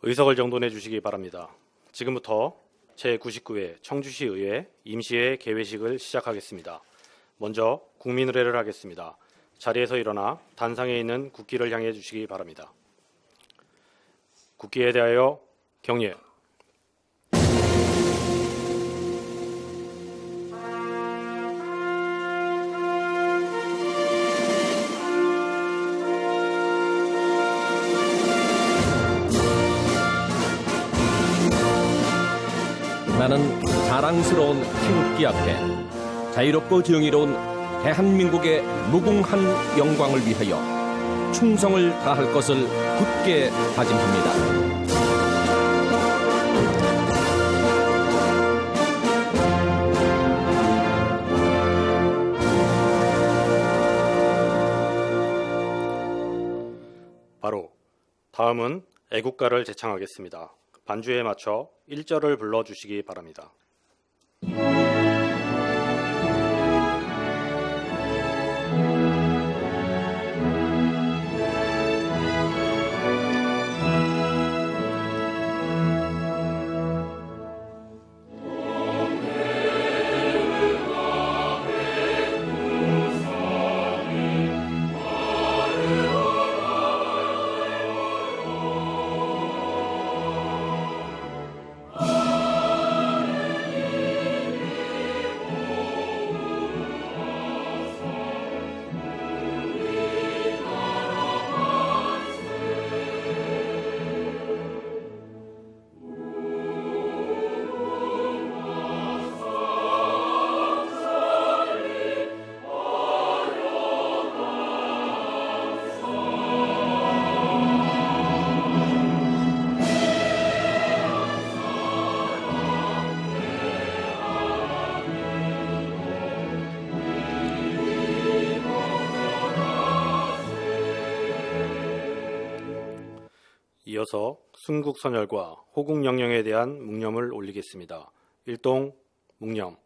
의석을 정돈해 주시기 바랍니다. 지금부터 제99회 청주시 의회 임시회 개회식을 시작하겠습니다. 먼저 국민의례를 하겠습니다. 자리에서 일어나 단상에 있는 국기를 향해 주시기 바랍니다. 국기에 대하여 경례. 나는 자랑스러운 태극기 앞에 자유롭고 정의로운 대한민국의 무궁한 영광을 위하여 충성을 다할 것을 굳게 다짐합니다. 바로 다음은 애국가를 제창하겠습니다. 반주에 맞춰 1절을 불러주시기 바랍니다. 이어서 순국선열과 호국영령에 대한 묵념을 올리겠습니다. 일동 묵념.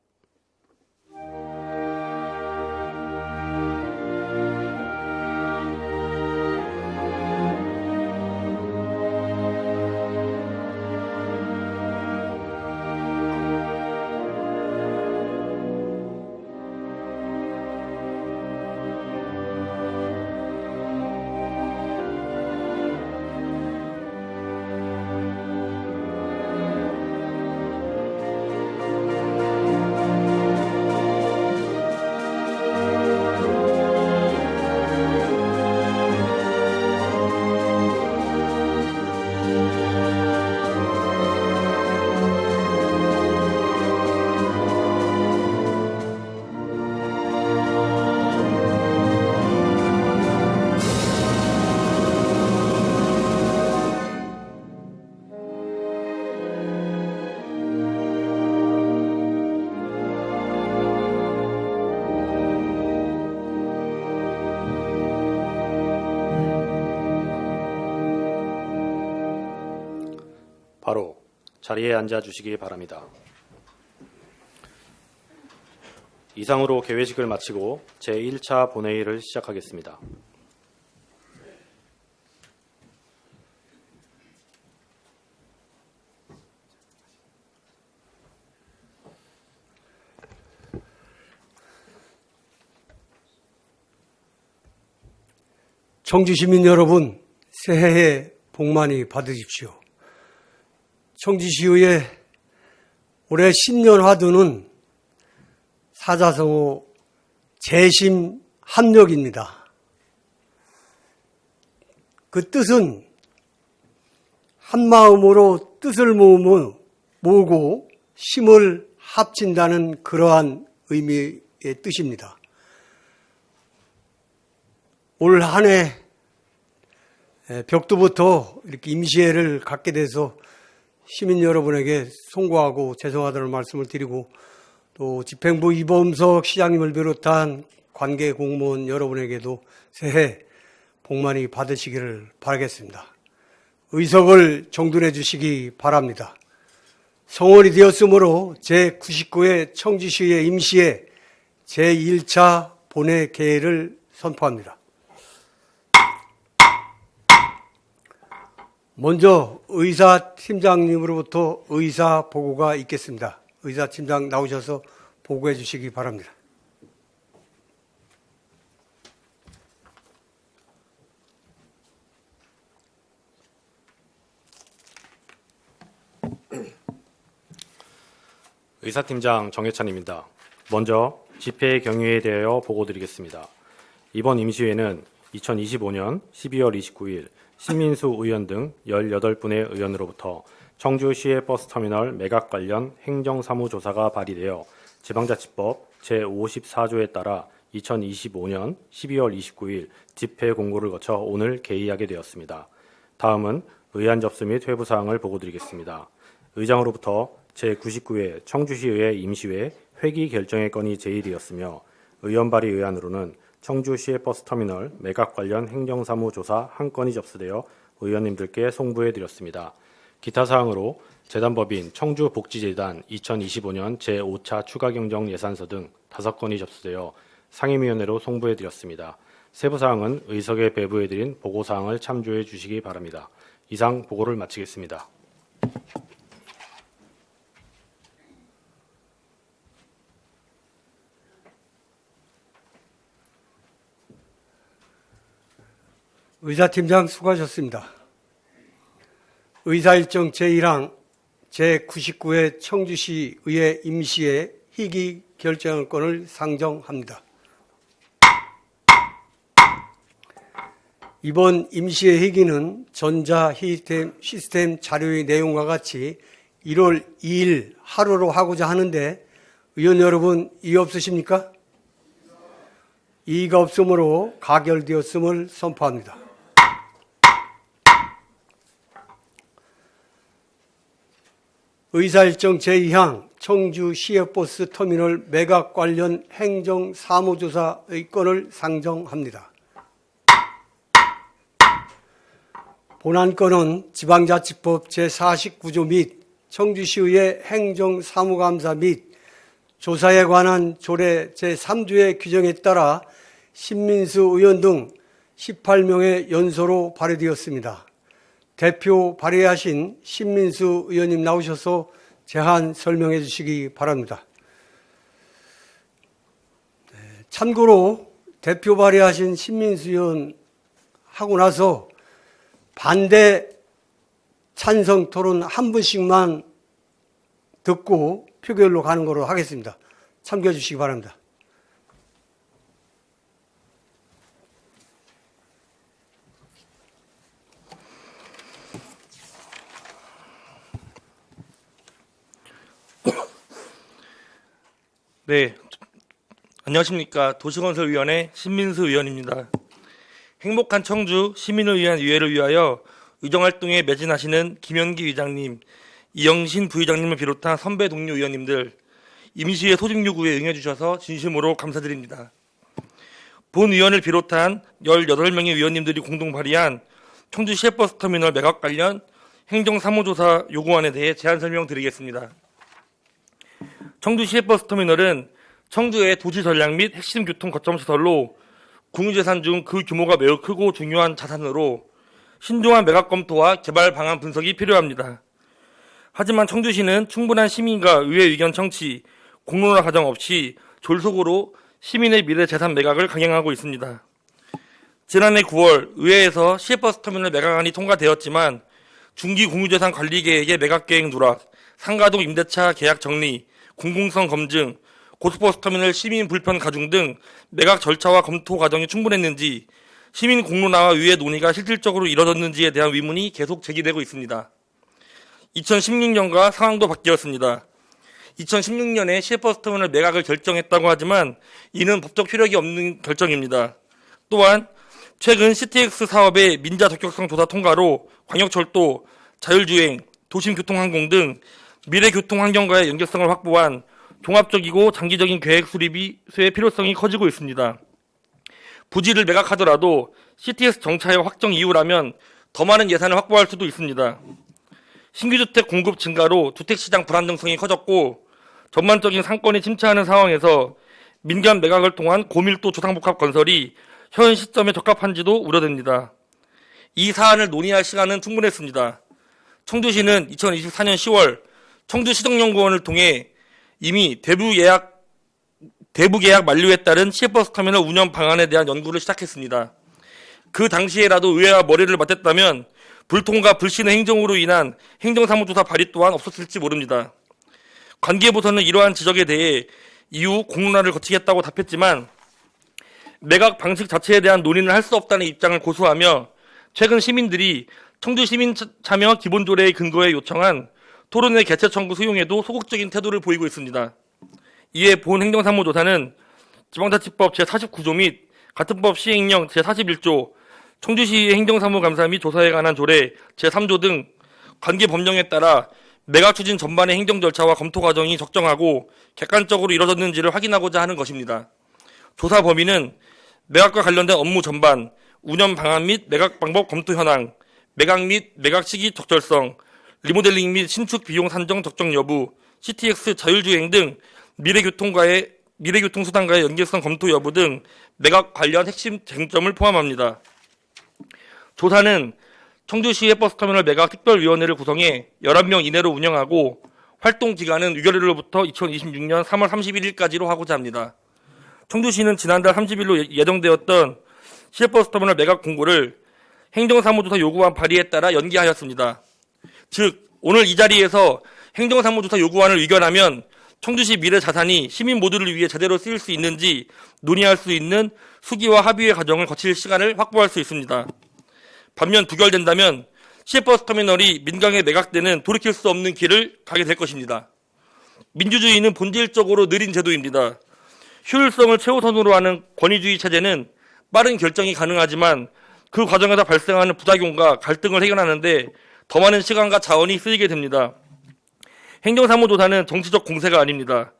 바로 자리에 앉아 주시기 바랍니다. 이상으로 개회식을 마치고 제1차 본회의를 시작하겠습니다. 청주시민 여러분, 새해에 복 많이 받으십시오. 청주시의회 올해 신년 화두는 사자성어 재심 합력입니다. 그 뜻은 한마음으로 뜻을 모으고 힘을 합친다는 그러한 의미의 뜻입니다. 올 한 해 벽두부터 이렇게 임시회를 갖게 돼서 시민 여러분에게 송구하고 죄송하다는 말씀을 드리고 또 집행부 이범석 시장님을 비롯한 관계 공무원 여러분에게도 새해 복 많이 받으시기를 바라겠습니다. 의석을 정돈해 주시기 바랍니다. 성원이 되었으므로 제99회 청주시의 임시회 제1차 본회 개회를 선포합니다. 먼저 의사팀장님으로부터 의사 보고가 있겠습니다. 의사팀장 나오셔서 보고해 주시기 바랍니다. 의사팀장 정해찬입니다. 먼저 집회 경위에 대하여 보고드리겠습니다. 이번 임시회는 2025년 12월 29일 신민수 의원 등 18분의 의원으로부터 청주시의 버스터미널 매각 관련 행정사무조사가 발의되어 지방자치법 제54조에 따라 2025년 12월 29일 집회 공고를 거쳐 오늘 개의하게 되었습니다. 다음은 의안 접수 및 회부사항을 보고드리겠습니다. 의장으로부터 제99회 청주시의회 임시회 회기 결정의 건이 제일이었으며 의원 발의 의안으로는 청주시의 버스터미널 매각 관련 행정사무조사 한 건이 접수되어 의원님들께 송부해 드렸습니다. 기타 사항으로 재단법인 청주복지재단 2025년 제5차 추가경정 예산서 등 5건이 접수되어 상임위원회로 송부해 드렸습니다. 세부 사항은 의석에 배부해 드린 보고 사항을 참조해 주시기 바랍니다. 이상 보고를 마치겠습니다. 의사팀장 수고하셨습니다. 의사일정 제1항 제99회 청주시의회 임시회 희귀 결정권을 상정합니다. 이번 임시회 희귀는 전자 시스템 자료의 내용과 같이 1월 2일 하루로 하고자 하는데 의원 여러분 이의 없으십니까? 이의가 없으므로 가결되었음을 선포합니다. 의사일정 제2항 청주 시외버스 터미널 매각 관련 행정사무조사의 건을 상정합니다. 본안건은 지방자치법 제49조 및 청주시의회 행정사무감사 및 조사에 관한 조례 제3조의 규정에 따라 신민수 의원 등 18명의 연소로 발의되었습니다. 대표 발의하신 신민수 의원님 나오셔서 제한 설명해 주시기 바랍니다. 참고로 대표 발의하신 신민수 의원 하고 나서 반대 찬성 토론 한 분씩만 듣고 표결로 가는 거로 하겠습니다. 참고해 주시기 바랍니다. 네, 안녕하십니까. 도시건설위원회 신민수 의원입니다. 행복한 청주 시민을 위한 의회를 위하여 의정활동에 매진하시는 김현기 의장님, 이영신 부의장님을 비롯한 선배 동료 의원님들, 임시회 소집 요구에 응해주셔서 진심으로 감사드립니다. 본 의원을 비롯한 18명의 의원님들이 공동 발의한 청주 시외버스터미널 매각 관련 행정사무조사 요구안에 대해 제안 설명드리겠습니다. 청주 시외버스터미널은 청주의 도시 전략 및 핵심 교통 거점 시설로 국유재산 중 그 규모가 매우 크고 중요한 자산으로 신중한 매각 검토와 개발 방안 분석이 필요합니다. 하지만 청주시는 충분한 시민과 의회 의견 청취, 공론화 과정 없이 졸속으로 시민의 미래 재산 매각을 강행하고 있습니다. 지난해 9월 의회에서 시외버스터미널 매각안이 통과되었지만 중기 공유재산 관리계획의 매각계획 누락, 상가동 임대차 계약 정리, 공공성 검증, 고속버스터미널 시민 불편 가중 등 매각 절차와 검토 과정이 충분했는지 시민 공론화와 의회 논의가 실질적으로 이뤄졌는지에 대한 의문이 계속 제기되고 있습니다. 2016년과 상황도 바뀌었습니다. 2016년에 시외버스터미널 매각을 결정했다고 하지만 이는 법적 효력이 없는 결정입니다. 또한 최근 CTX 사업의 민자 적격성 조사 통과로 광역철도, 자율주행, 도심교통항공 등 미래교통환경과의 연결성을 확보한 종합적이고 장기적인 계획 수립의 필요성이 커지고 있습니다. 부지를 매각하더라도 CTS 정차의 확정 이후라면 더 많은 예산을 확보할 수도 있습니다. 신규주택 공급 증가로 주택시장 불안정성이 커졌고 전반적인 상권이 침체하는 상황에서 민간 매각을 통한 고밀도 주상복합 건설이 현 시점에 적합한지도 우려됩니다. 이 사안을 논의할 시간은 충분했습니다. 청주시는 2024년 10월 청주시정연구원을 통해 이미 대부 계약 만료에 따른 시외버스 터미널 운영 방안에 대한 연구를 시작했습니다. 그 당시에라도 의회와 머리를 맞댔다면 불통과 불신의 행정으로 인한 행정사무조사 발의 또한 없었을지 모릅니다. 관계부서는 이러한 지적에 대해 이후 공론화를 거치겠다고 답했지만 매각 방식 자체에 대한 논의는 할 수 없다는 입장을 고수하며 최근 시민들이 청주시민참여 기본조례의 근거에 요청한 토론회 개최 청구 수용에도 소극적인 태도를 보이고 있습니다. 이에 본 행정사무조사는 지방자치법 제49조 및 같은 법 시행령 제41조, 청주시의 행정사무감사 및 조사에 관한 조례 제3조 등 관계 법령에 따라 매각 추진 전반의 행정 절차와 검토 과정이 적정하고 객관적으로 이뤄졌는지를 확인하고자 하는 것입니다. 조사 범위는 매각과 관련된 업무 전반, 운영 방안 및 매각 방법 검토 현황, 매각 및 매각 시기 적절성, 리모델링 및 신축 비용 산정 적정 여부, CTX 자율주행 등 미래교통수단과의 연계성 검토 여부 등 매각 관련 핵심 쟁점을 포함합니다. 조사는 청주시의 버스터미널 매각 특별위원회를 구성해 11명 이내로 운영하고 활동 기간은 유결일로부터 2026년 3월 31일까지로 하고자 합니다. 청주시는 지난달 30일로 예정되었던 시외버스터미널 매각 공고를 행정사무조사 요구안 발의에 따라 연기하였습니다. 즉 오늘 이 자리에서 행정사무조사 요구안을 의결하면 청주시 미래 자산이 시민 모두를 위해 제대로 쓰일 수 있는지 논의할 수 있는 수기와 합의의 과정을 거칠 시간을 확보할 수 있습니다. 반면 부결된다면 시외버스터미널이 민간에 매각되는 돌이킬 수 없는 길을 가게 될 것입니다. 민주주의는 본질적으로 느린 제도입니다. 효율성을 최우선으로 하는 권위주의 체제는 빠른 결정이 가능하지만 그 과정에서 발생하는 부작용과 갈등을 해결하는 데 더 많은 시간과 자원이 쓰이게 됩니다. 행정사무조사는 정치적 공세가 아닙니다.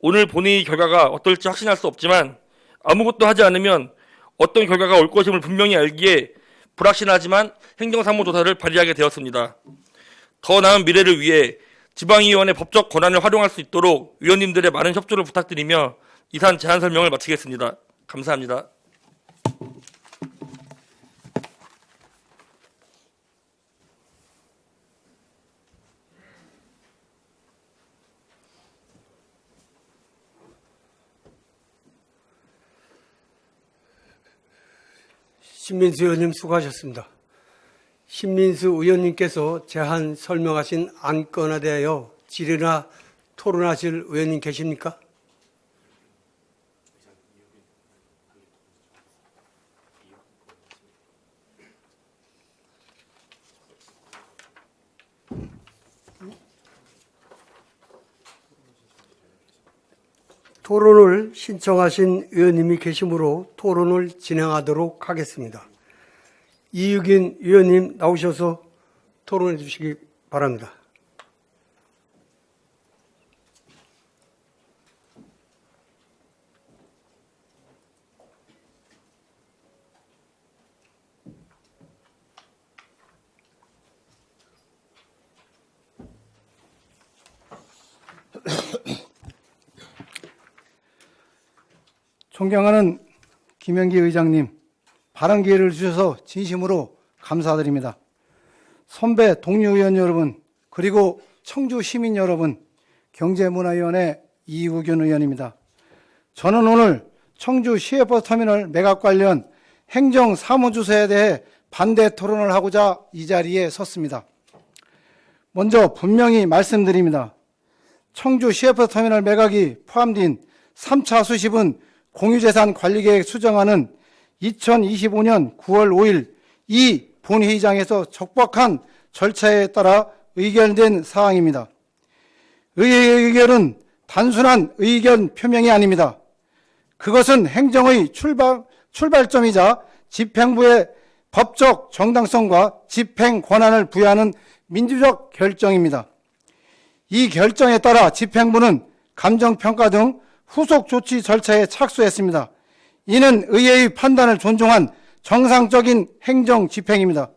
오늘 본회의 결과가 어떨지 확신할 수 없지만 아무것도 하지 않으면 어떤 결과가 올 것임을 분명히 알기에 불확실하지만 행정사무조사를 발의하게 되었습니다. 더 나은 미래를 위해 지방의원의 법적 권한을 활용할 수 있도록 의원님들의 많은 협조를 부탁드리며 이상 제안 설명을 마치겠습니다. 감사합니다. 신민수 의원님 수고하셨습니다. 신민수 의원님께서 제안 설명하신 안건에 대하여 질의나 토론하실 의원님 계십니까? 토론을 신청하신 의원님이 계시므로 토론을 진행하도록 하겠습니다. 이유긴 의원님 나오셔서 토론해 주시기 바랍니다. 존경하는 김영기 의장님, 발언 기회를 주셔서 진심으로 감사드립니다. 선배 동료 의원 여러분, 그리고 청주 시민 여러분, 경제문화위원회 이우균 의원입니다. 저는 오늘 청주 시외버스터미널 매각 관련 행정사무조사에 대해 반대 토론을 하고자 이 자리에 섰습니다. 먼저 분명히 말씀드립니다. 청주 시외버스터미널 매각이 포함된 3차 수습은 공유재산관리계획 수정안은 2025년 9월 5일 이 본회의장에서 적법한 절차에 따라 의결된 사항입니다. 의회의 의결은 단순한 의견 표명이 아닙니다. 그것은 행정의 출발점이자 집행부의 법적 정당성과 집행 권한을 부여하는 민주적 결정입니다. 이 결정에 따라 집행부는 감정평가 등 후속 조치 절차에 착수했습니다. 이는 의회의 판단을 존중한 정상적인 행정 집행입니다.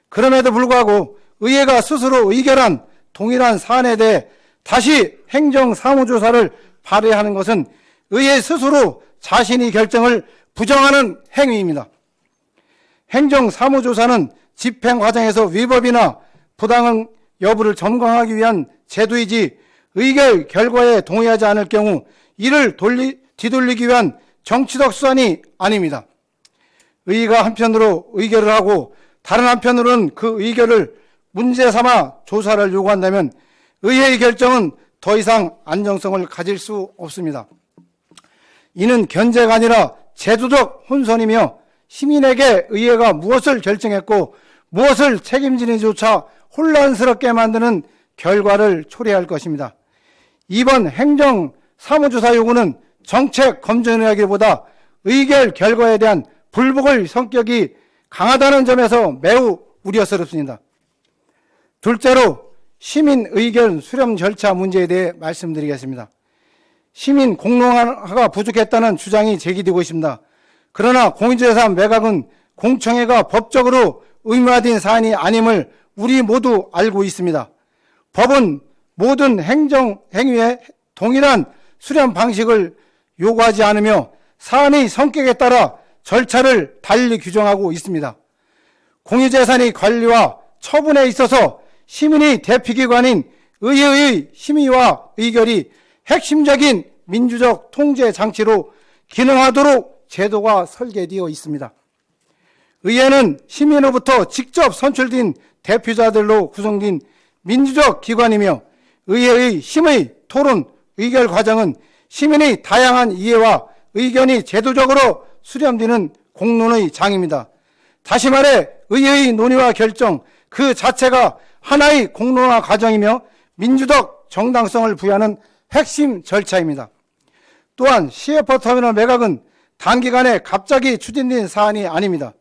그럼에도 불구하고 의회가 스스로 의결한 동일한 사안에 대해 다시 행정사무조사를 발의하는 것은 의회 스스로 자신의 결정을 부정하는 행위입니다. 행정사무조사는 집행 과정에서 위법이나 부당한 여부를 점검하기 위한 제도이지 의결 결과에 동의하지 않을 경우 이를 뒤돌리기 위한 정치적 수단이 아닙니다. 의의가 한편으로 의결을 하고 다른 한편으로는 그 의결을 문제 삼아 조사를 요구한다면 의회의 결정은 더 이상 안정성을 가질 수 없습니다. 이는 견제가 아니라 제도적 혼선이며 시민에게 의회가 무엇을 결정했고 무엇을 책임지는지조차 혼란스럽게 만드는 결과를 초래할 것입니다. 이번 행정사무조사 요구는 정책 검증이라기보다 의결 결과에 대한 불복의 성격이 강하다는 점에서 매우 우려스럽습니다. 둘째로 시민 의견 수렴 절차 문제에 대해 말씀드리겠습니다. 시민 공론화가 부족했다는 주장이 제기되고 있습니다. 그러나 공유재산 매각은 공청회가 법적으로 의무화된 사안이 아님을 우리 모두 알고 있습니다. 법은 모든 행정행위에 동일한 수렴 방식을 요구하지 않으며 사안의 성격에 따라 절차를 달리 규정하고 있습니다. 공유재산의 관리와 처분에 있어서 시민의 대표기관인 의회의 심의와 의결이 핵심적인 민주적 통제 장치로 기능하도록 제도가 설계되어 있습니다. 의회는 시민으로부터 직접 선출된 대표자들로 구성된 민주적 기관이며 의회의 심의, 토론, 의결 과정은 시민의 다양한 이해와 의견이 제도적으로 수렴되는 공론의 장입니다. 다시 말해 의회의 논의와 결정 그 자체가 하나의 공론화 과정이며 민주적 정당성을 부여하는 핵심 절차입니다. 또한 CF터미널 매각은 단기간에 갑자기 추진된 사안이 아닙니다.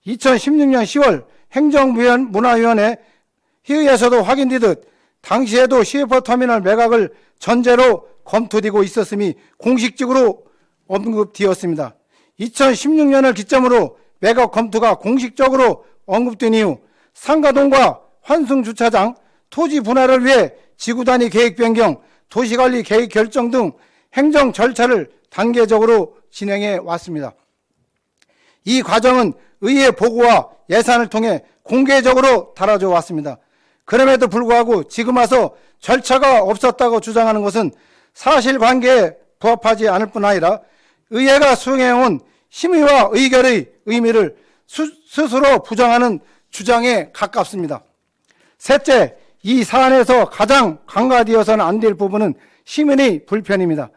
2016년 10월 행정문화위원회 회의에서도 확인되듯 당시에도 CF터미널 매각을 전제로 검토되고 있었음이 공식적으로 언급되었습니다. 2016년을 기점으로 매각 검토가 공식적으로 언급된 이후 상가동과 환승주차장 토지 분할을 위해 지구단위 계획 변경, 도시관리 계획 결정 등 행정 절차를 단계적으로 진행해 왔습니다. 이 과정은 의회 보고와 예산을 통해 공개적으로 다뤄져 왔습니다. 그럼에도 불구하고 지금 와서 절차가 없었다고 주장하는 것은 사실관계에 부합하지 않을 뿐 아니라 의회가 수행해온 심의와 의결의 의미를 스스로 부정하는 주장에 가깝습니다. 셋째, 이 사안에서 가장 간과되어서는 안 될 부분은 시민의 불편입니다.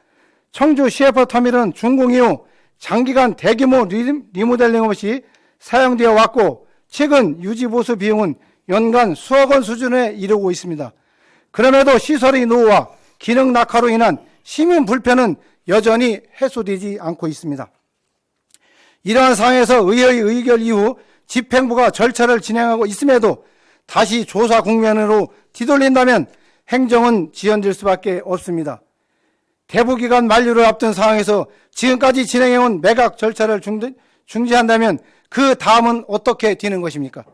청주 CF터미널은 준공 이후 장기간 대규모 리모델링 없이 사용되어 왔고 최근 유지보수 비용은 연간 수억 원 수준에 이르고 있습니다. 그럼에도 시설의 노후와 기능 낙하로 인한 시민 불편은 여전히 해소되지 않고 있습니다. 이러한 상황에서 의회의 의결 이후 집행부가 절차를 진행하고 있음에도 다시 조사 국면으로 뒤돌린다면 행정은 지연될 수밖에 없습니다. 대부기간 만료를 앞둔 상황에서 지금까지 진행해온 매각 절차를 중지한다면 그 다음은 어떻게 되는 것입니까?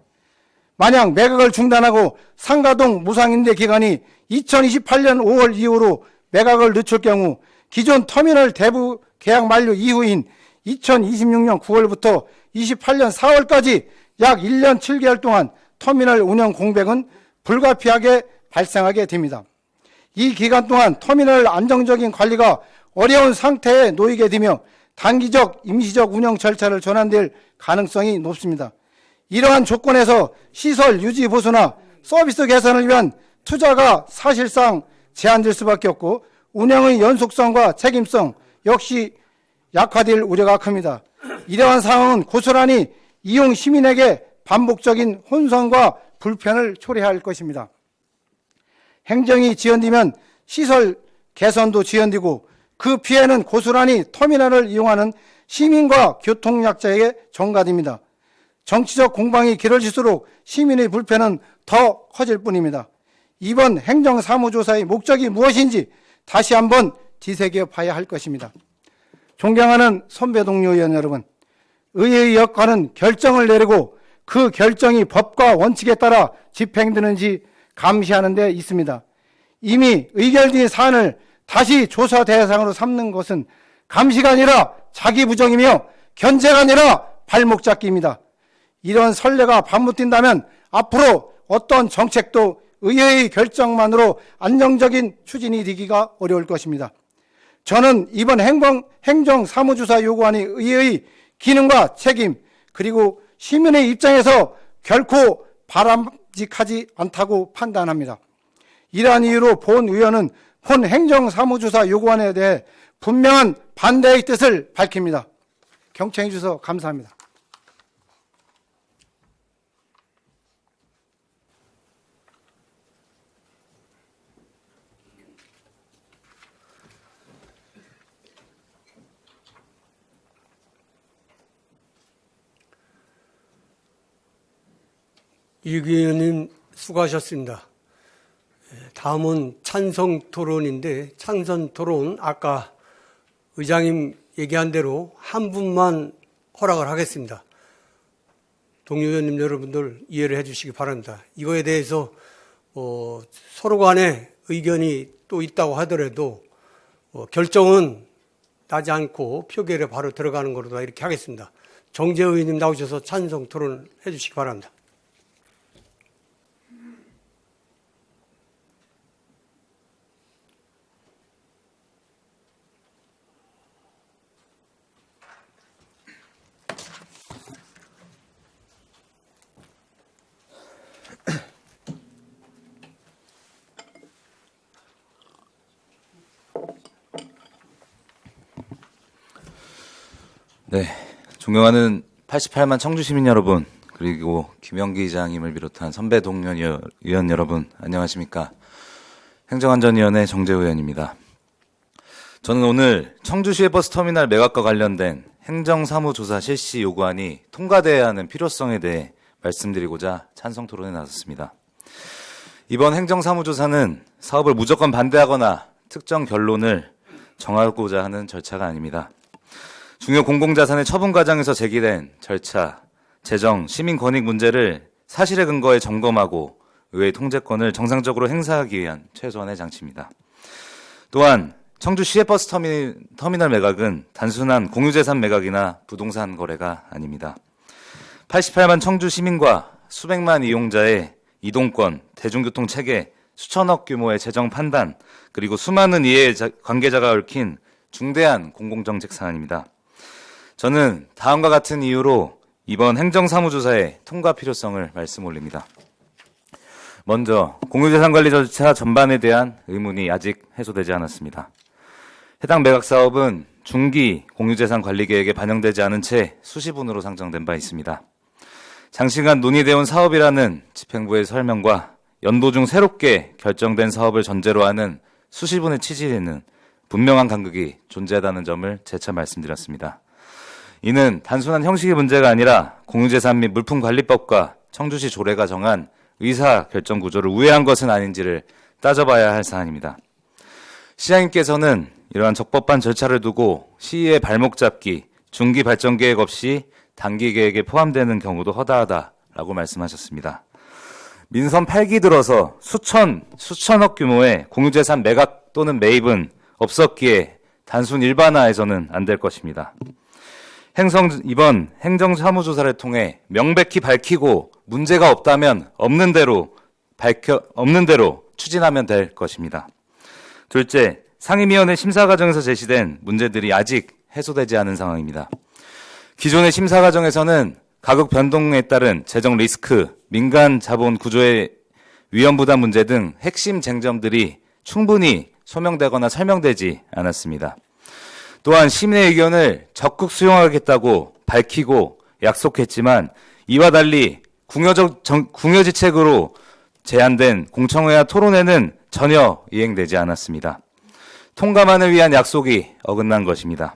만약 매각을 중단하고 상가동 무상임대 기간이 2028년 5월 이후로 매각을 늦출 경우 기존 터미널 대부 계약 만료 이후인 2026년 9월부터 28년 4월까지 약 1년 7개월 동안 터미널 운영 공백은 불가피하게 발생하게 됩니다. 이 기간 동안 터미널 안정적인 관리가 어려운 상태에 놓이게 되며 단기적, 임시적 운영 절차를 전환될 가능성이 높습니다. 이러한 조건에서 시설 유지 보수나 서비스 개선을 위한 투자가 사실상 제한될 수밖에 없고 운영의 연속성과 책임성 역시 약화될 우려가 큽니다. 이러한 상황은 고스란히 이용 시민에게 반복적인 혼선과 불편을 초래할 것입니다. 행정이 지연되면 시설 개선도 지연되고 그 피해는 고스란히 터미널을 이용하는 시민과 교통약자에게 전가됩니다. 정치적 공방이 길어질수록 시민의 불편은 더 커질 뿐입니다. 이번 행정사무조사의 목적이 무엇인지 다시 한번 뒤새겨 봐야 할 것입니다. 존경하는 선배 동료 의원 여러분, 의회의 역할은 결정을 내리고 그 결정이 법과 원칙에 따라 집행되는지 감시하는 데 있습니다. 이미 의결된 사안을 다시 조사 대상으로 삼는 것은 감시가 아니라 자기 부정이며 견제가 아니라 발목 잡기입니다. 이런 선례가 반복된다면 앞으로 어떤 정책도 의회의 결정만으로 안정적인 추진이 되기가 어려울 것입니다. 저는 이번 행정사무조사 요구안이 의회의 기능과 책임 그리고 시민의 입장에서 결코 바람직하지 않다고 판단합니다. 이러한 이유로 본 의원은 본 행정사무조사 요구안에 대해 분명한 반대의 뜻을 밝힙니다. 경청해 주셔서 감사합니다. 이익 의원님 수고하셨습니다. 다음은 찬성 토론인데 찬성 토론 아까 의장님 얘기한 대로 한 분만 허락을 하겠습니다. 동료 의원님 여러분들 이해를 해 주시기 바랍니다. 이거에 대해서 서로 간에 의견이 또 있다고 하더라도 결정은 나지 않고 표결에 바로 들어가는 거로 이렇게 하겠습니다. 정재 의원님 나오셔서 찬성 토론을 해 주시기 바랍니다. 네, 존경하는 88만 청주시민 여러분, 그리고 김영기 의장님을 비롯한 선배 동료 의원 여러분, 안녕하십니까? 행정안전위원회 정재우 의원입니다. 저는 오늘 청주시의 버스터미널 매각과 관련된 행정사무조사 실시 요구안이 통과돼야 하는 필요성에 대해 말씀드리고자 찬성 토론에 나섰습니다. 이번 행정사무조사는 사업을 무조건 반대하거나 특정 결론을 정하고자 하는 절차가 아닙니다. 중요 공공자산의 처분 과정에서 제기된 절차, 재정, 시민 권익 문제를 사실에 근거해 점검하고 의회 통제권을 정상적으로 행사하기 위한 최소한의 장치입니다. 또한 청주 시외버스 터미널 매각은 단순한 공유재산 매각이나 부동산 거래가 아닙니다. 88만 청주 시민과 수백만 이용자의 이동권, 대중교통 체계, 수천억 규모의 재정 판단, 그리고 수많은 이해 관계자가 얽힌 중대한 공공정책 사안입니다. 저는 다음과 같은 이유로 이번 행정사무조사의 통과 필요성을 말씀 올립니다. 먼저 공유재산 관리 절차 전반에 대한 의문이 아직 해소되지 않았습니다. 해당 매각 사업은 중기 공유재산 관리 계획에 반영되지 않은 채 수시분으로 상정된 바 있습니다. 장시간 논의되어 온 사업이라는 집행부의 설명과 연도 중 새롭게 결정된 사업을 전제로 하는 수시분의 취지에는 분명한 간극이 존재하다는 점을 재차 말씀드렸습니다. 이는 단순한 형식의 문제가 아니라 공유재산 및 물품관리법과 청주시 조례가 정한 의사결정 구조를 우회한 것은 아닌지를 따져봐야 할 사안입니다. 시장님께서는 이러한 적법한 절차를 두고 시의회 발목 잡기, 중기 발전 계획 없이 단기 계획에 포함되는 경우도 허다하다라고 말씀하셨습니다. 민선 8기 들어서 수천억 규모의 공유재산 매각 또는 매입은 없었기에 단순 일반화해서는 안 될 것입니다. 이번 행정사무조사를 통해 명백히 밝히고 문제가 없다면 없는 대로 추진하면 될 것입니다. 둘째, 상임위원회 심사 과정에서 제시된 문제들이 아직 해소되지 않은 상황입니다. 기존의 심사 과정에서는 가격 변동에 따른 재정 리스크, 민간 자본 구조의 위험 부담 문제 등 핵심 쟁점들이 충분히 소명되거나 설명되지 않았습니다. 또한 시민의 의견을 적극 수용하겠다고 밝히고 약속했지만 이와 달리 궁여지책으로 제안된 공청회와 토론회는 전혀 이행되지 않았습니다. 통과만을 위한 약속이 어긋난 것입니다.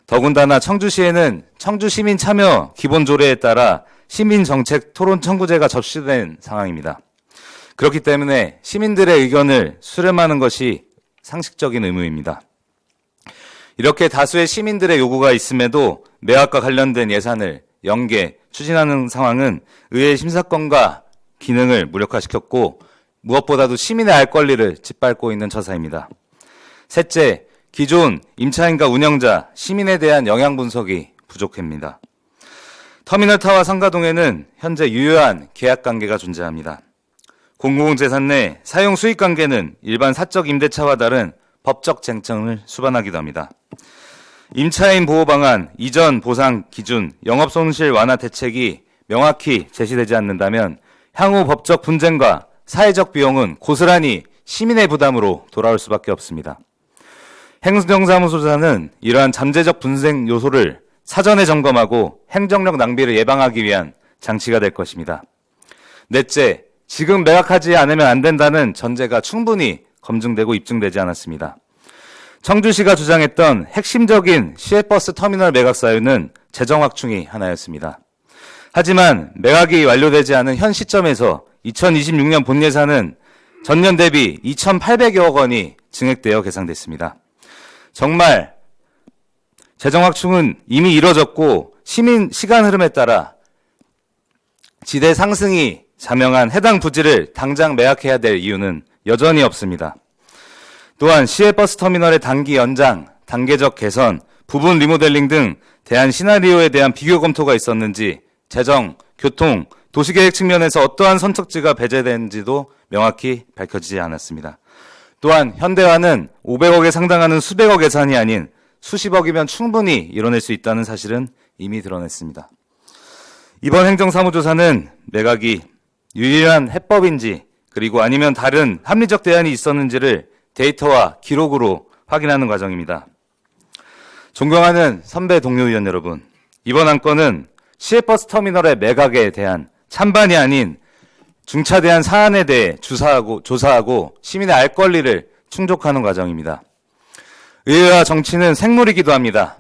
더군다나 청주시에는 청주시민 참여 기본조례에 따라 시민정책 토론 청구제가 접수된 상황입니다. 그렇기 때문에 시민들의 의견을 수렴하는 것이 상식적인 의무입니다. 이렇게 다수의 시민들의 요구가 있음에도 매각과 관련된 예산을 연계 추진하는 상황은 의회의 심사권과 기능을 무력화시켰고 무엇보다도 시민의 알 권리를 짓밟고 있는 처사입니다. 셋째, 기존 임차인과 운영자, 시민에 대한 영향 분석이 부족합니다. 터미널타워 상가동에는 현재 유효한 계약관계가 존재합니다. 공공재산 내 사용 수익관계는 일반 사적 임대차와 다른 법적 쟁점을 수반하기도 합니다. 임차인 보호 방안, 이전 보상 기준, 영업손실 완화 대책이 명확히 제시되지 않는다면 향후 법적 분쟁과 사회적 비용은 고스란히 시민의 부담으로 돌아올 수밖에 없습니다. 행정사무소장은 이러한 잠재적 분쟁 요소를 사전에 점검하고 행정력 낭비를 예방하기 위한 장치가 될 것입니다. 넷째, 지금 매각하지 않으면 안 된다는 전제가 충분히 검증되고 입증되지 않았습니다. 청주시가 주장했던 핵심적인 시외버스 터미널 매각 사유는 재정 확충이 하나였습니다. 하지만 매각이 완료되지 않은 현 시점에서 2026년 본 예산은 전년 대비 2,800여억 원이 증액되어 계산됐습니다. 정말 재정 확충은 이미 이뤄졌고 시민 시간 흐름에 따라 지대 상승이 자명한 해당 부지를 당장 매각해야 될 이유는 여전히 없습니다. 또한 시외버스 터미널의 단기 연장, 단계적 개선, 부분 리모델링 등 대안 시나리오에 대한 비교 검토가 있었는지 재정, 교통, 도시계획 측면에서 어떠한 선택지가 배제되는지도 명확히 밝혀지지 않았습니다. 또한 현대화는 500억에 상당하는 수백억 예산이 아닌 수십억이면 충분히 이뤄낼 수 있다는 사실은 이미 드러냈습니다. 이번 행정사무조사는 매각이 유일한 해법인지 그리고 아니면 다른 합리적 대안이 있었는지를 데이터와 기록으로 확인하는 과정입니다. 존경하는 선배 동료 의원 여러분, 이번 안건은 시외버스 터미널의 매각에 대한 찬반이 아닌 중차대한 사안에 대해 조사하고 시민의 알 권리를 충족하는 과정입니다. 의회와 정치는 생물이기도 합니다.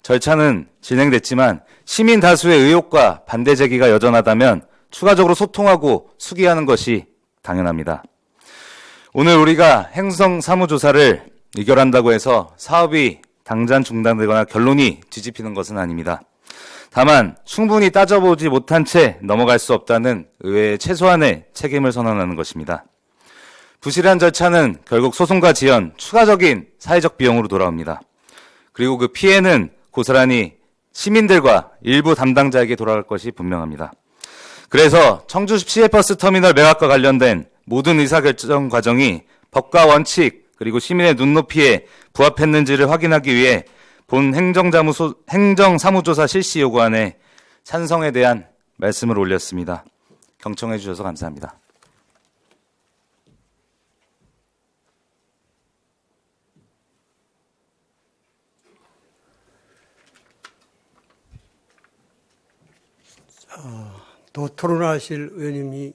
절차는 진행됐지만 시민 다수의 의혹과 반대 제기가 여전하다면 추가적으로 소통하고 수기하는 것이 당연합니다. 오늘 우리가 행정사무조사를 의결한다고 해서 사업이 당장 중단되거나 결론이 뒤집히는 것은 아닙니다. 다만 충분히 따져보지 못한 채 넘어갈 수 없다는 의회의 최소한의 책임을 선언하는 것입니다. 부실한 절차는 결국 소송과 지연, 추가적인 사회적 비용으로 돌아옵니다. 그리고 그 피해는 고스란히 시민들과 일부 담당자에게 돌아갈 것이 분명합니다. 그래서 청주 시외버스 터미널 매각과 관련된 모든 의사결정 과정이 법과 원칙 그리고 시민의 눈높이에 부합했는지를 확인하기 위해 본 행정사무조사 실시 요구안에 찬성에 대한 말씀을 올렸습니다. 경청해 주셔서 감사합니다. 또 토론하실 의원님이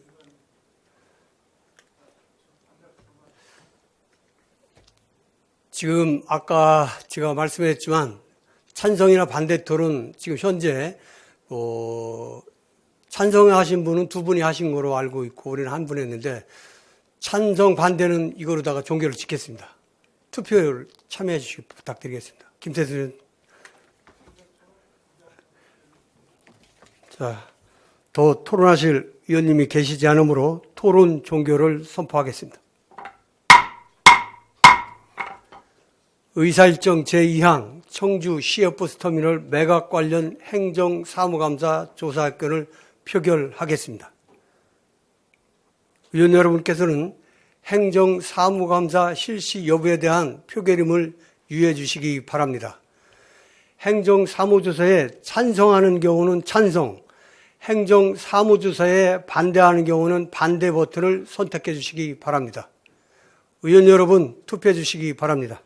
지금 아까 제가 말씀했지만 찬성이나 반대 토론 지금 현재 찬성하신 분은 두 분이 하신 거로 알고 있고 우리는 한 분 했는데 찬성 반대는 이거로다가 종결을 짓겠습니다. 투표를 참여해 주시기 부탁드리겠습니다. 김태수 의원. 자, 더 토론하실 의원님이 계시지 않으므로 토론 종결을 선포하겠습니다. 의사일정 제2항 청주 시외버스 터미널 매각 관련 행정사무감사 조사건을 표결하겠습니다. 의원 여러분께서는 행정사무감사 실시 여부에 대한 표결임을 유의해 주시기 바랍니다. 행정사무조사에 찬성하는 경우는 찬성, 행정사무조사에 반대하는 경우는 반대 버튼을 선택해 주시기 바랍니다. 의원 여러분 투표해 주시기 바랍니다.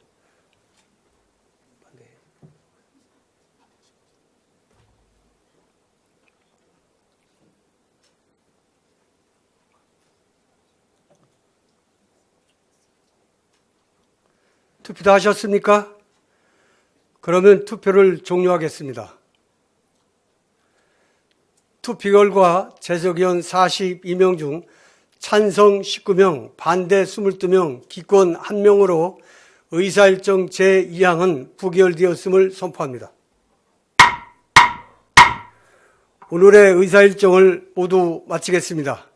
투표 다 하셨습니까? 그러면 투표를 종료하겠습니다. 투표 결과 재석위원 42명 중 찬성 19명, 반대 22명, 기권 1명으로 의사일정 제2항은 부결되었음을 선포합니다. 오늘의 의사일정을 모두 마치겠습니다.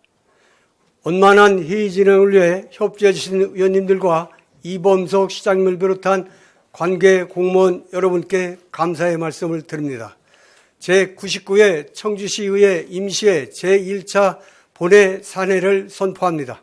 원만한 회의 진행을 위해 협조해 주신 의원님들과 이범석 시장님을 비롯한 관계 공무원 여러분께 감사의 말씀을 드립니다. 제99회 청주시의회 임시회 제1차 본회 산회를 선포합니다.